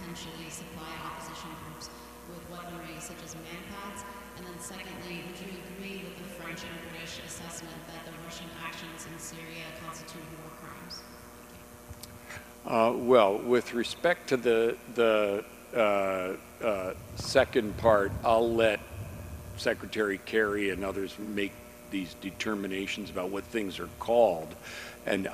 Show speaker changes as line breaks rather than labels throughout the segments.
potentially supply opposition groups with weaponry such as manpads? And then secondly, would you agree with the French and British assessment that the Russian actions in Syria constitute war crimes?
Well, with respect to the second part, I'll let Secretary Kerry and others make these determinations about what things are called. And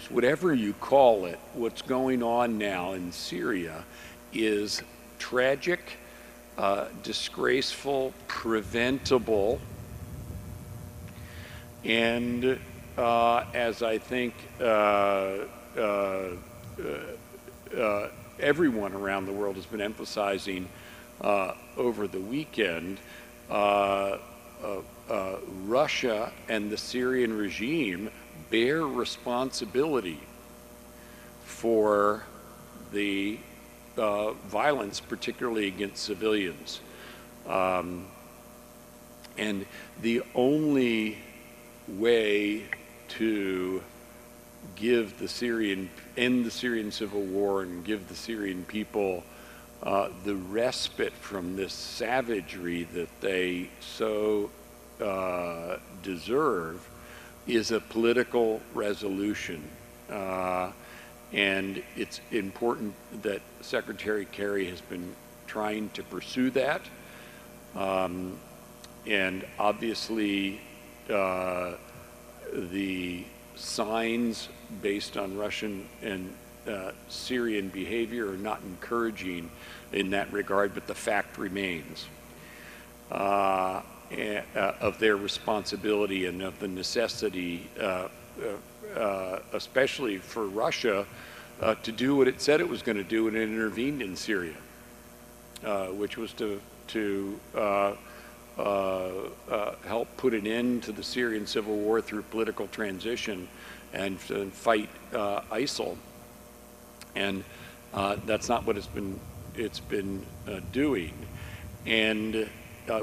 whatever you call it, what's going on now in Syria is tragic, disgraceful, preventable, and as I think everyone around the world has been emphasizing over the weekend, Russia and the Syrian regime bear responsibility for the violence, particularly against civilians. And the only way to give end the Syrian civil war and give the Syrian people the respite from this savagery that they so deserve is a political resolution. And it's important that Secretary Kerry has been trying to pursue that. And obviously the signs based on Russian and Syrian behavior are not encouraging in that regard, but the fact remains of their responsibility and of the necessity, especially for Russia, to do what it said it was going to do when it intervened in Syria, which was to help put an end to the Syrian civil war through political transition and fight ISIL. And that's not what it's been doing. And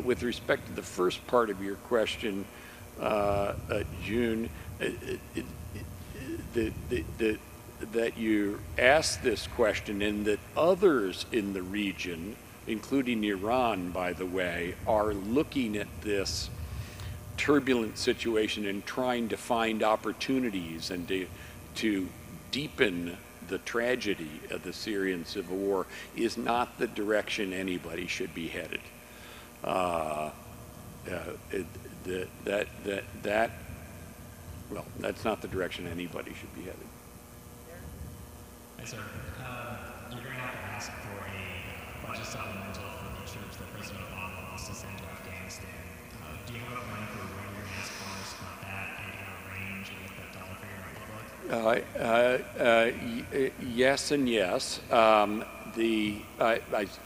with respect to the first part of your question, June, that you asked this question and that others in the region, including Iran, by the way, are looking at this turbulent situation and trying to find opportunities and to deepen the tragedy of the Syrian civil war is not the direction anybody should be headed. Well, that's not the direction anybody should be headed.
Hi, sir. You're going to have to ask for a budget supplemental for the troops that President Obama wants to send to Afghanistan. Do you have a plan for when you're going to ask Congress about that, and a range and what that dollar figure might look like?
Yes and yes.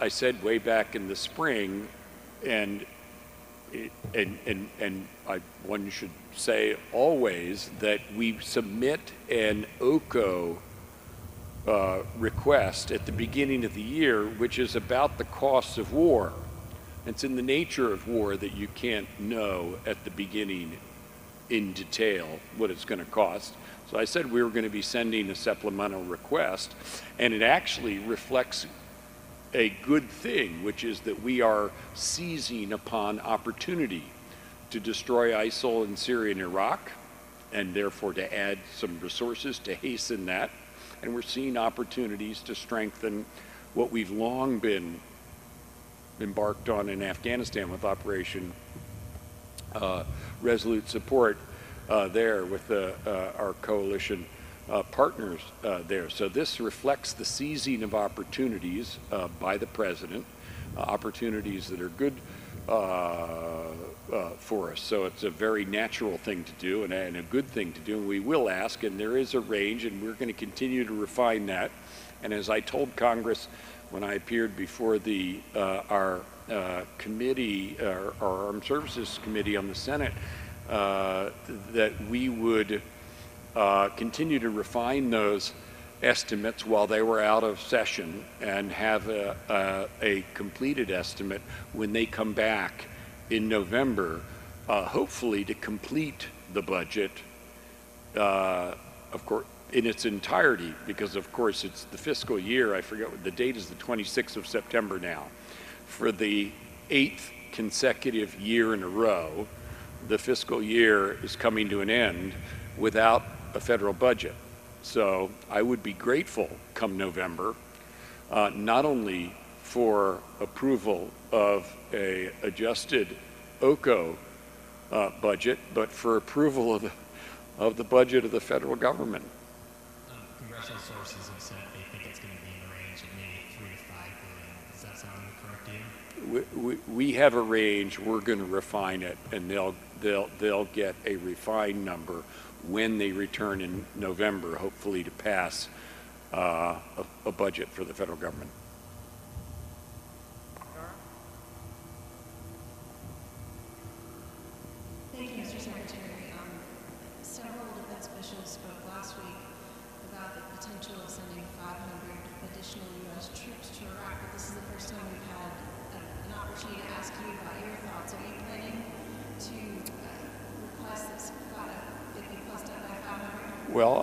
I said way back in the spring, and one should say always that we submit an OCO request at the beginning of the year, which is about the costs of war. It's in the nature of war that you can't know at the beginning in detail what it's going to cost. So I said we were going to be sending a supplemental request, and it actually reflects a good thing, which is that we are seizing upon opportunity to destroy ISIL in Syria and Iraq, and therefore to add some resources to hasten that. And we're seeing opportunities to strengthen what we've long been embarked on in Afghanistan with Operation Resolute Support there with our coalition partners there. So this reflects the seizing of opportunities by the president, opportunities that are good for us. So it's a very natural thing to do and a good thing to do. And we will ask, and there is a range, and we're going to continue to refine that. And as I told Congress when I appeared before our committee, our Armed Services Committee on the Senate, that we would continue to refine those estimates while they were out of session and have a completed estimate when they come back in November, hopefully to complete the budget, of course, in its entirety, because of course it's the fiscal year, I forget what the date is, the 26th of September now. For the 8th consecutive year in a row, the fiscal year is coming to an end without a federal budget. So I would be grateful come November, not only for approval of a adjusted OCO budget, but for approval of the budget of the federal government.
Congressional sources have said they think it's going to be in the range of maybe $3 to $5 billion. Does that sound correct to you?
We have a range. We're going to refine it, and they'll get a refined number when they return in November, hopefully to pass a budget for the federal government.
Thank you, Mr. Secretary. Several defense officials spoke last week about the potential of sending 500 additional U.S. troops to Iraq, but this is the first time we've had an opportunity to ask you about your thoughts. Are you planning to request this 50 plus done by 500?
Well,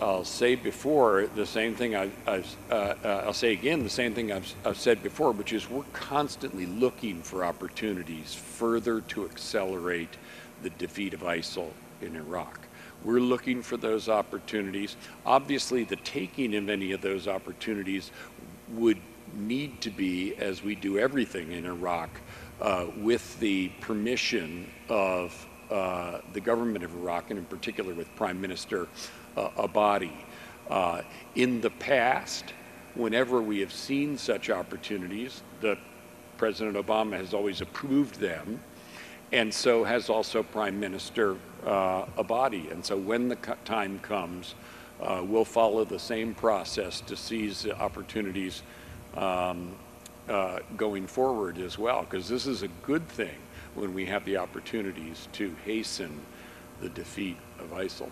I'll say before the same thing I'll say again the same thing I've said before, which is we're constantly looking for opportunities further to accelerate the defeat of ISIL in Iraq. We're looking for those opportunities. Obviously, the taking of any of those opportunities would need to be, as we do everything in Iraq, with the permission of the government of Iraq, and in particular with Prime Minister Abadi. In the past, whenever we have seen such opportunities, President Obama has always approved them, and so has also Prime Minister Abadi. And so when the time comes, we'll follow the same process to seize the opportunities going forward as well, because this is a good thing when we have the opportunities to hasten the defeat of ISIL.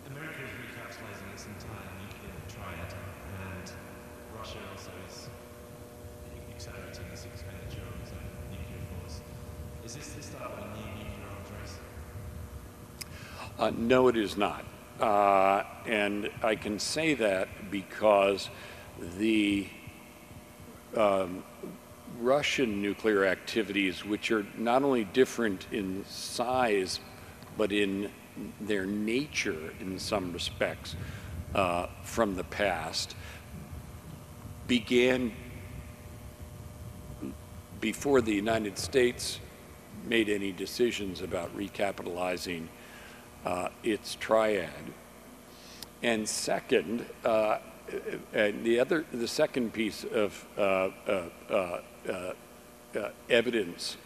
America is recapitalizing its entire nuclear triad, and Russia also is accelerating its expenditure on its own nuclear force. Is this the start of a new nuclear arms race?
No, it is not. And I can say that because the Russian nuclear activities, which are not only different in size, but in their nature in some respects from the past, began before the United States made any decisions about recapitalizing its triad. And second, the second piece of evidence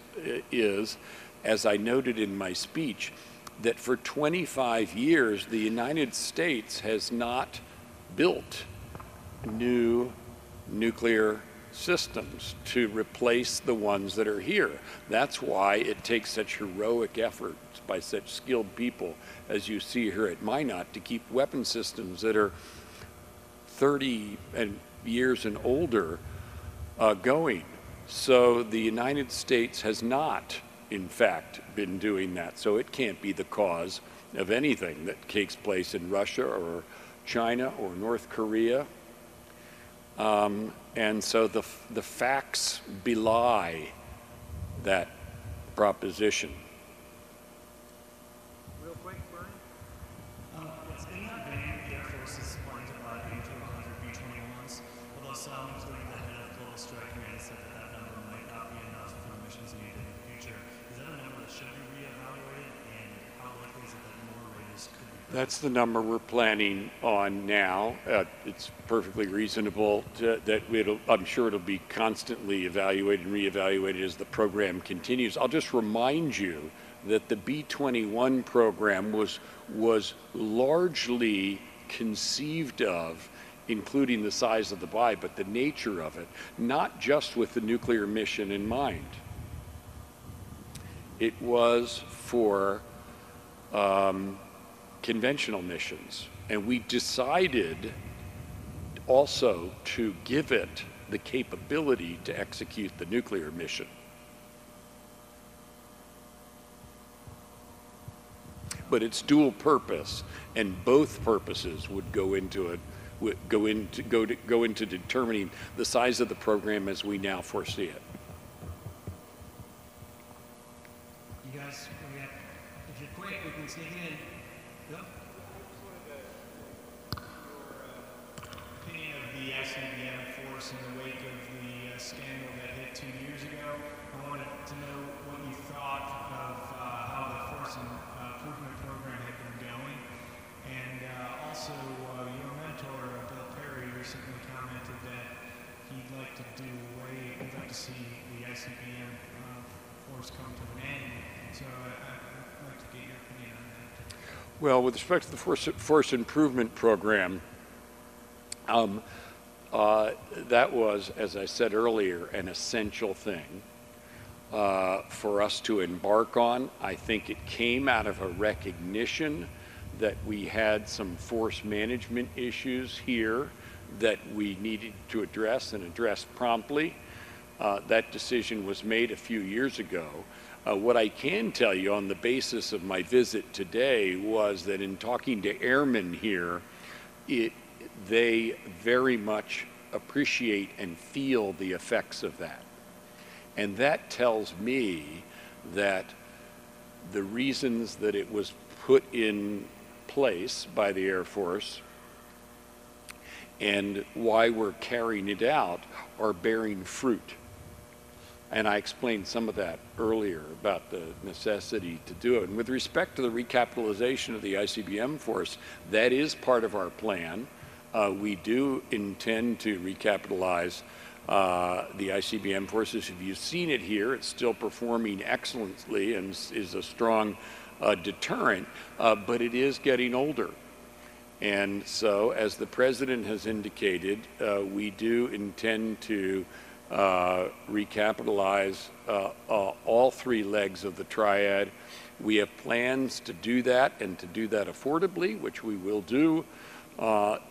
is, as I noted in my speech, that for 25 years the United States has not built new nuclear systems to replace the ones that are here. That's why it takes such heroic efforts by such skilled people as you see here at Minot to keep weapon systems that are 30 years and older going. So the United States has not, in fact, been doing that. So it can't be the cause of anything that takes place in Russia or China or North Korea. And so the facts belie that proposition.
Real quick, Brian?
It's in that vein, the Air Force is planning to buy 80 to 100 B-21s, although some, including the head of Global Strike Command, said that number might not be enough for the missions needed in the future. Is that a number that should be reevaluated, and how likely is it that more raiders could be?
That's the number we're planning on now. It's perfectly reasonable that I'm sure it'll be constantly evaluated and reevaluated as the program continues. I'll just remind you that the B-21 program was largely conceived of, including the size of the buy, but the nature of it, not just with the nuclear mission in mind. It was for conventional missions, and we decided also to give it the capability to execute the nuclear mission. But it's dual purpose, and both purposes would go into it, go into determining the size of the program as we now foresee it.
You guys, if you're quick, we can sneak in. Yep. Opinion of the ICBM force in the wake of the scandal that hit 2 years ago. I wanted to know what you thought of how the force improvement program had been going, and also your mentor Bill Perry recently commented that he'd like to see the ICBM force come to an end. So I'd like to get your opinion on that.
Well, with respect to the force improvement program, that was, as I said earlier, an essential thing for us to embark on. I think it came out of a recognition that we had some force management issues here that we needed to address and address promptly. That decision was made a few years ago. What I can tell you on the basis of my visit today was that in talking to airmen here, they very much appreciate and feel the effects of that. And that tells me that the reasons that it was put in place by the Air Force and why we're carrying it out are bearing fruit. And I explained some of that earlier about the necessity to do it. And with respect to the recapitalization of the ICBM force, that is part of our plan. We do intend to recapitalize the ICBM forces. If you've seen it here, it's still performing excellently and is a strong deterrent, but it is getting older. And so, as the President has indicated, we do intend to recapitalize all three legs of the triad. We have plans to do that and to do that affordably, which we will do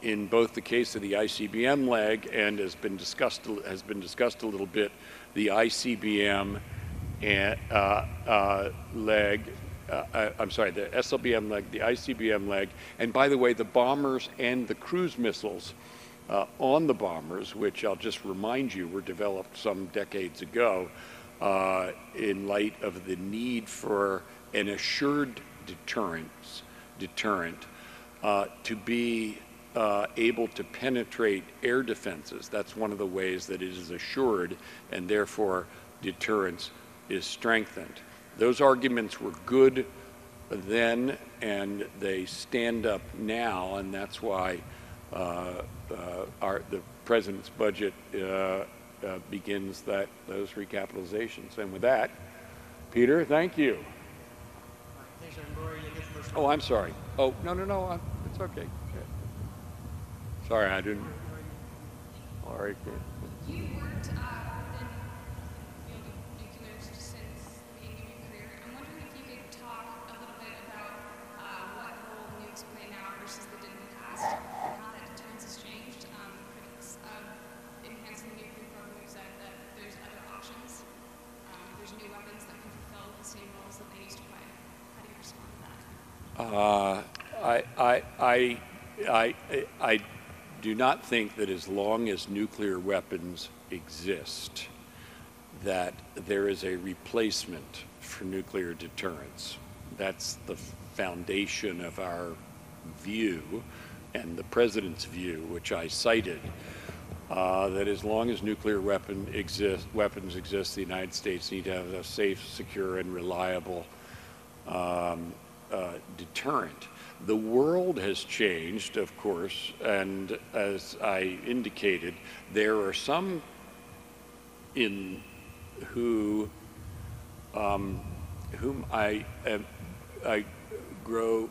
in both the case of the ICBM leg and has been discussed a little bit, the ICBM leg. I'm sorry, the SLBM leg, the ICBM leg, and by the way, the bombers and the cruise missiles on the bombers, which I'll just remind you were developed some decades ago in light of the need for an assured deterrent to be able to penetrate air defenses. That's one of the ways that it is assured, and therefore deterrence is strengthened. Those arguments were good then, and they stand up now, and that's why the President's budget begins those recapitalizations. And with that, Peter, thank you.
Thanks, Rory. You get the first
Oh, I'm sorry. Oh, no, it's okay. Sorry, I didn't. All right.
You worked in the field of nuclear since the beginning of your career. I'm wondering if you could talk a little bit about what role nukes play now versus they did in the past, and how that deterrence has changed. Critics of enhancing the nuclear program use that there's other options. There's new weapons that can fulfill the same roles that they used to play. How do you respond to that?
I do not think that as long as nuclear weapons exist, that there is a replacement for nuclear deterrence. That's the foundation of our view and the President's view, which I cited, that as long as nuclear weapons exist, the United States need to have a safe, secure, and reliable deterrent. The world has changed, of course, and as I indicated, there are some in whom I grow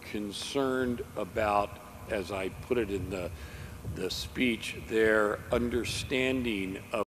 concerned about, as I put it in the speech, their understanding of